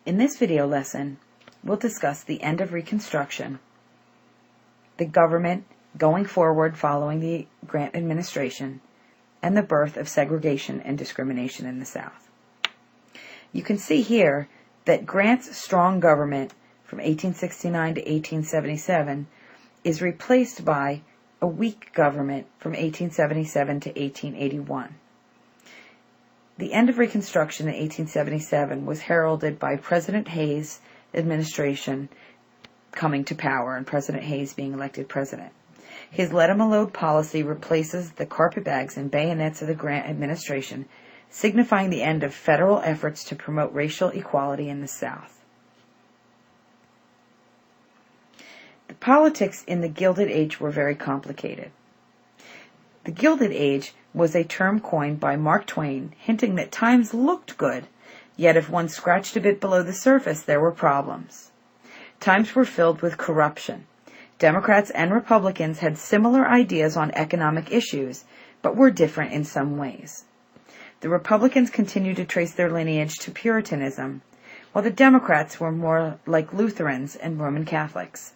In this video lesson, we'll discuss the end of Reconstruction, the government going forward following the Grant administration, and the birth of segregation and discrimination in the South. You can see here that Grant's strong government from 1869 to 1877 is replaced by a weak government from 1877 to 1881. The end of Reconstruction in 1877 was heralded by President Hayes' administration coming to power and President Hayes being elected president. His let-em-alone policy replaces the carpetbags and bayonets of the Grant administration, signifying the end of federal efforts to promote racial equality in the South. The politics in the Gilded Age were very complicated. The Gilded Age was a term coined by Mark Twain, hinting that times looked good, yet if one scratched a bit below the surface, there were problems. Times were filled with corruption. Democrats and Republicans had similar ideas on economic issues, but were different in some ways. The Republicans continued to trace their lineage to Puritanism, while the Democrats were more like Lutherans and Roman Catholics.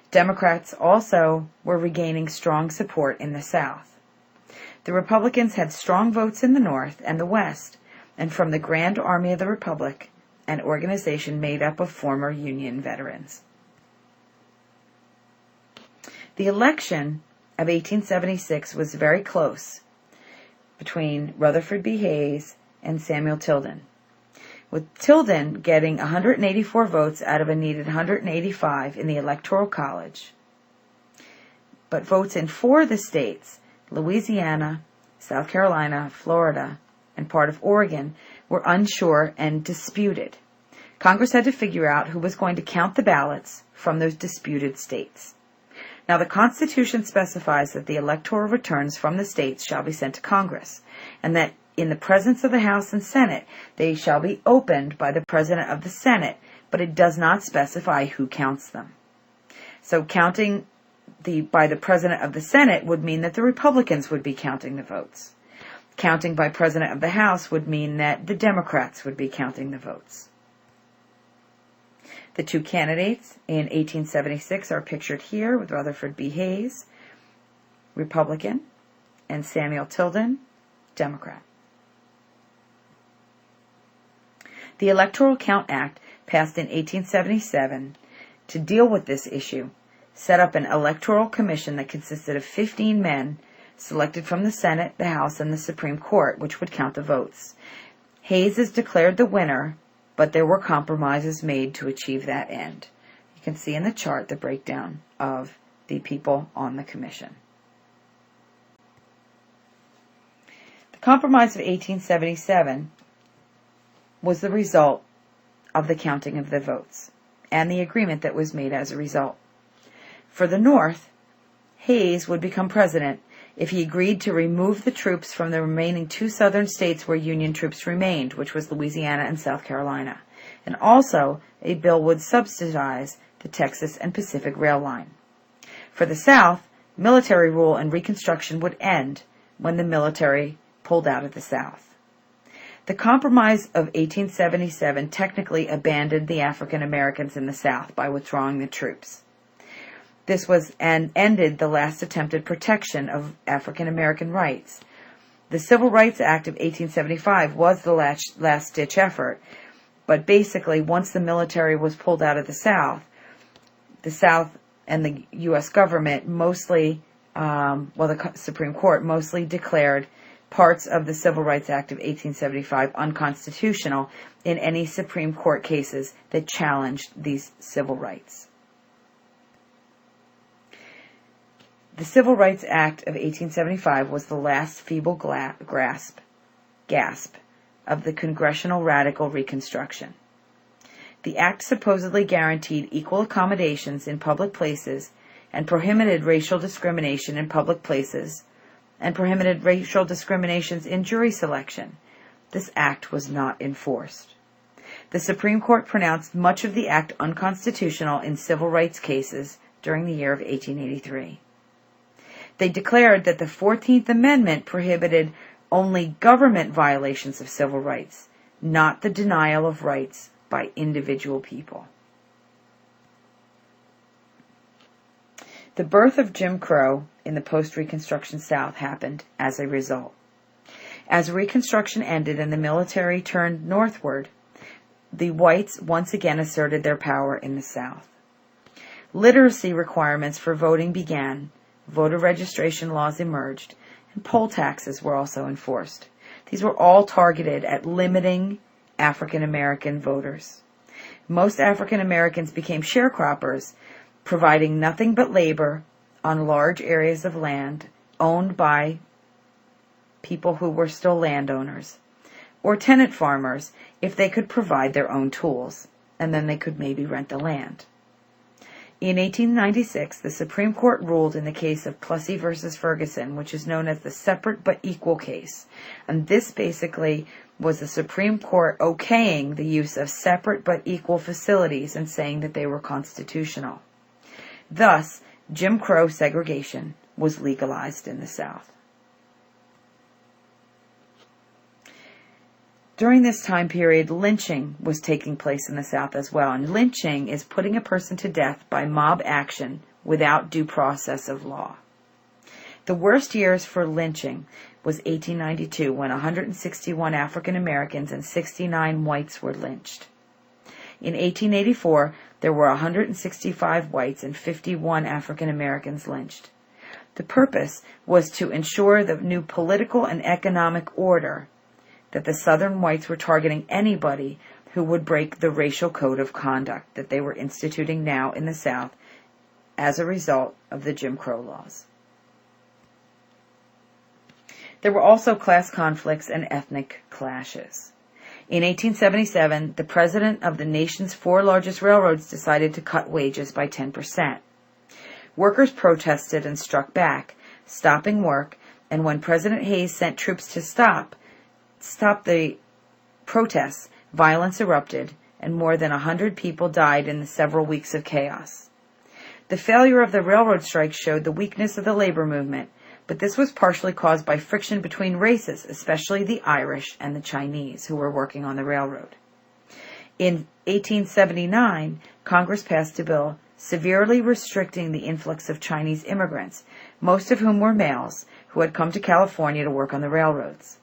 Democrats also were regaining strong support in the South. The Republicans had strong votes in the North and the West, and from the Grand Army of the Republic, an organization made up of former Union veterans. The election of 1876 was very close between Rutherford B. Hayes and Samuel Tilden, with Tilden getting 184 votes out of a needed 185 in the Electoral College. But votes in 4 of the states, Louisiana, South Carolina, Florida, and part of Oregon, were unsure and disputed. Congress had to figure out who was going to count the ballots from those disputed states. Now, the Constitution specifies that the electoral returns from the states shall be sent to Congress, and that in the presence of the House and Senate, they shall be opened by the President of the Senate, but it does not specify who counts them. So counting by the President of the Senate would mean that the Republicans would be counting the votes. Counting by President of the House would mean that the Democrats would be counting the votes. The 2 candidates in 1876 are pictured here with Rutherford B. Hayes, Republican, and Samuel Tilden, Democrat. The Electoral Count Act, passed in 1877 to deal with this issue, set up an Electoral Commission that consisted of 15 men selected from the Senate, the House, and the Supreme Court, which would count the votes. Hayes is declared the winner, but there were compromises made to achieve that end. You can see in the chart the breakdown of the people on the commission. The Compromise of 1877 was the result of the counting of the votes and the agreement that was made as a result. For the North, Hayes would become president if he agreed to remove the troops from the remaining 2 southern states where Union troops remained, which was Louisiana and South Carolina. And also, a bill would subsidize the Texas and Pacific Rail line. For the South, military rule and Reconstruction would end when the military pulled out of the South. The Compromise of 1877 technically abandoned the African Americans in the South by withdrawing the troops. This was and ended the last attempted protection of African American rights. The Civil Rights Act of 1875 was the last-ditch effort, but basically once the military was pulled out of the South and the U.S. government the Supreme Court mostly declared parts of the Civil Rights Act of 1875 unconstitutional in any Supreme Court cases that challenged these civil rights. The Civil Rights Act of 1875 was the last feeble gasp of the Congressional Radical Reconstruction. The act supposedly guaranteed equal accommodations in public places and prohibited racial discrimination in public places and prohibited racial discriminations in jury selection. This act was not enforced. The Supreme Court pronounced much of the act unconstitutional in civil rights cases during the year of 1883. They declared that the 14th Amendment prohibited only government violations of civil rights, not the denial of rights by individual people. The birth of Jim Crow in the post-Reconstruction South happened as a result. As Reconstruction ended and the military turned northward, the whites once again asserted their power in the South. Literacy requirements for voting began, voter registration laws emerged, and poll taxes were also enforced. These were all targeted at limiting African American voters. Most African Americans became sharecroppers, providing nothing but labor on large areas of land owned by people who were still landowners, or tenant farmers if they could provide their own tools, and then they could maybe rent the land. In 1896, the Supreme Court ruled in the case of Plessy versus Ferguson, which is known as the separate but equal case. And this basically was the Supreme Court okaying the use of separate but equal facilities and saying that they were constitutional. Thus, Jim Crow segregation was legalized in the South. During this time period, lynching was taking place in the South as well. And lynching is putting a person to death by mob action without due process of law. The worst years for lynching was 1892, when 161 African Americans and 69 whites were lynched. In 1884, there were 165 whites and 51 African Americans lynched. The purpose was to ensure the new political and economic order that the Southern whites were targeting anybody who would break the racial code of conduct that they were instituting now in the South as a result of the Jim Crow laws. There were also class conflicts and ethnic clashes. In 1877, the president of the nation's 4 largest railroads decided to cut wages by 10%. Workers protested and struck back, stopping work, and when President Hayes sent troops to stop the protests, violence erupted, and more than 100 people died in the several weeks of chaos. The failure of the railroad strike showed the weakness of the labor movement, but this was partially caused by friction between races, especially the Irish and the Chinese who were working on the railroad. In 1879, Congress passed a bill severely restricting the influx of Chinese immigrants, most of whom were males who had come to California to work on the railroads.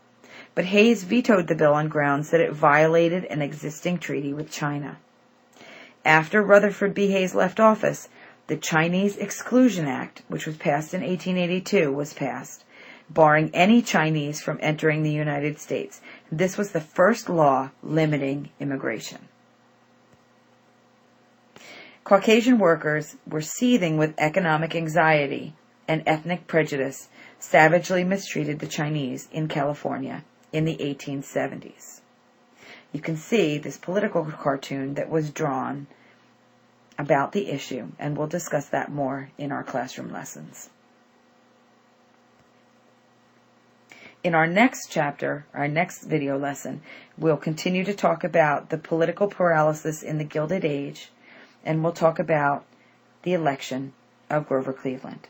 But Hayes vetoed the bill on grounds that it violated an existing treaty with China. After Rutherford B. Hayes left office, the Chinese Exclusion Act, which was passed in 1882, was passed, barring any Chinese from entering the United States. This was the first law limiting immigration. Caucasian workers were seething with economic anxiety and ethnic prejudice, savagely mistreated the Chinese in California in the 1870s. You can see this political cartoon that was drawn about the issue, and we'll discuss that more in our classroom lessons. In our next chapter, our next video lesson, we'll continue to talk about the political paralysis in the Gilded Age, and we'll talk about the election of Grover Cleveland.